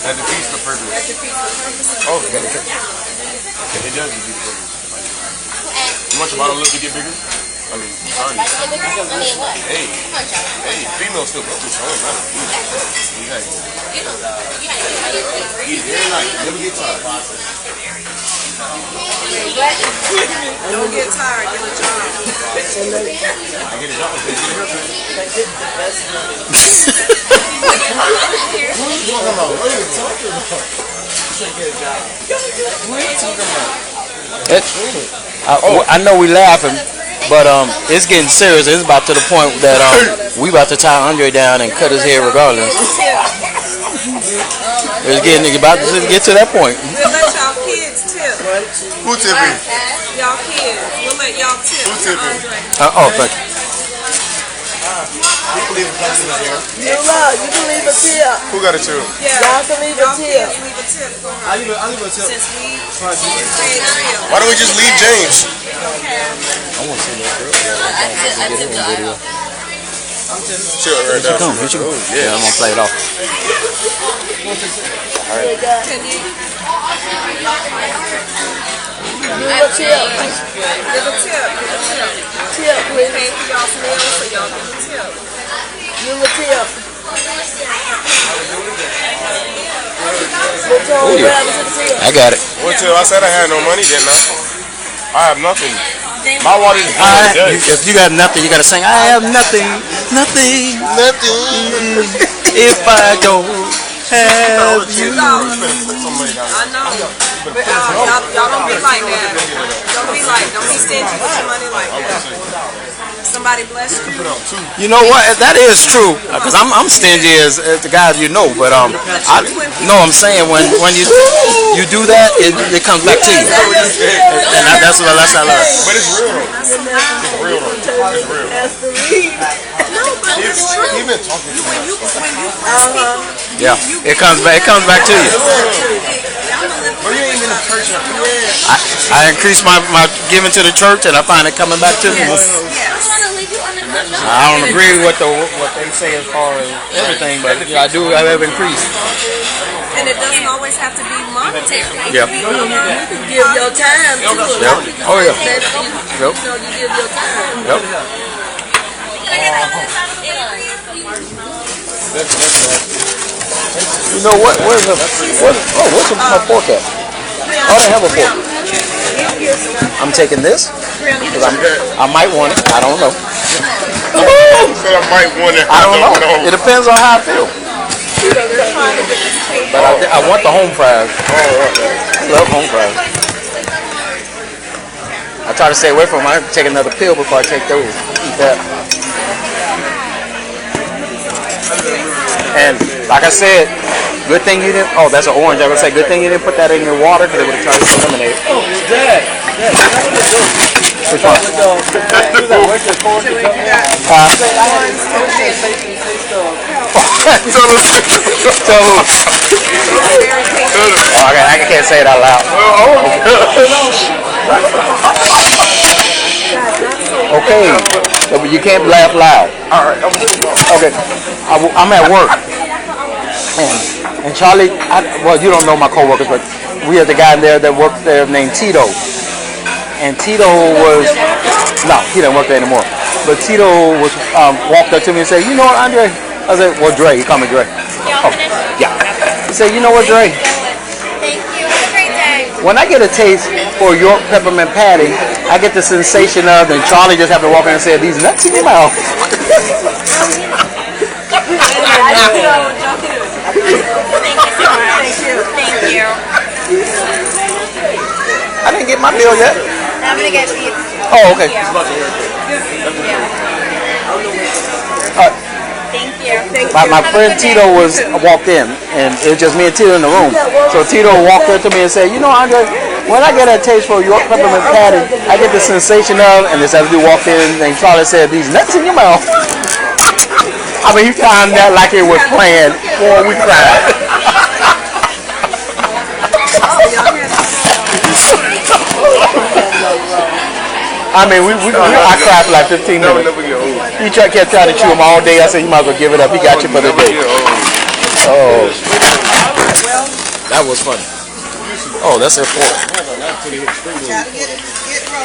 That defeats the purpose. Oh, yeah. It does defeat the purpose. You want your bottle to get bigger? I mean, sorry. Hey, female still broke. So it matters. Eat every night. Never get tired. Don't get tired. Get a job. I get a job. What are you talking about? I know we laughing, but it's getting serious. It's about to the point that we about to tie Andre down and cut his hair regardless. It's about to get to that point. We'll let y'all kids tip. Who tipping? Y'all kids. We'll let y'all tip. Who tipping? Thank you. You can leave a tip in here. You can leave a tip. Who got a tip? Yeah. Y'all can leave a tip. Leave a tip for her. I leave a tip. Since we paid real. Why don't we just leave James? I want to see that girl. Chill right there. Here she comes. Yeah, I'm gonna play it off. Can you Give a tip. give a tip? Tip, We please. paid for y'all's meals, so y'all give a tip. Give a tip. What told you what happened to the tip? I got it. What tip? I said I had no money, didn't I? I have nothing. My water is If you got nothing, you gotta sing. I have nothing, nothing, if I don't have you. I know. But y'all don't be like that. Don't be stingy with your money like that. Somebody bless you. You know what? That is true. Cause I'm stingy as the guys you know, but I'm saying when you do that, it comes back to you, and that's what I learned. But it's real though. It's real though. It's real. No, but it's true. He's been talking to When you bless people, Yeah, it comes back to you. But you ain't been to church. I increase my giving to the church, and I find it coming back to me. I don't agree with what they say as far as everything, but I have increased. and it doesn't always have to be monetary. Yeah. You can give your time too. Yep. Oh yeah. You Yep. give your time. Yep. You know what? Where's my fork at? Oh, they have a fork. I'm taking this because I might want it. I don't know. Said I might want it. I don't know. It depends on how I feel. But I want the home fries. I love home fries. I try to stay away from them. I take another pill before I take those. Eat that. And like I said, good thing you didn't. Oh, that's an orange. I was gonna say, good thing you didn't put that in your water because it would have tried to eliminate. Which one? So who? Oh, I can't say it out loud. Okay, so you can't laugh loud. All right. Okay, I'm at work, and Charlie. Well, you don't know my coworkers, but we had the guy there that worked there named Tito. And Tito was, no, he doesn't work there anymore. But Tito was walked up to me and said, "You know what, Andre?" I said, "Well, Dre." He called me Dre. Oh, yeah. He said, "You know what, Dre? Thank you. Have a great day." When I get a taste for York peppermint patty, I get the sensation of, and Charlie just have to walk in and say, "These nuts in your mouth." Thank you. I didn't get my bill yet. I'm gonna get you. Oh, okay. Thank you. My friend Tito walked in, and it was just me and Tito in the room. So Tito walked up to me and said, "You know, Andre, when I get a taste for York peppermint patty, I get the sensation of," and this other dude walked in, and Charlie said, "These nuts in your mouth." I mean, he timed that like it was planned. Boy, we cried. I mean, I cried for like 15 minutes. He kept trying to chew him all day. I said, "You might as well give it up. He got you for the day." Oh, Well, that was funny. Oh, that's F4. try to get rolling.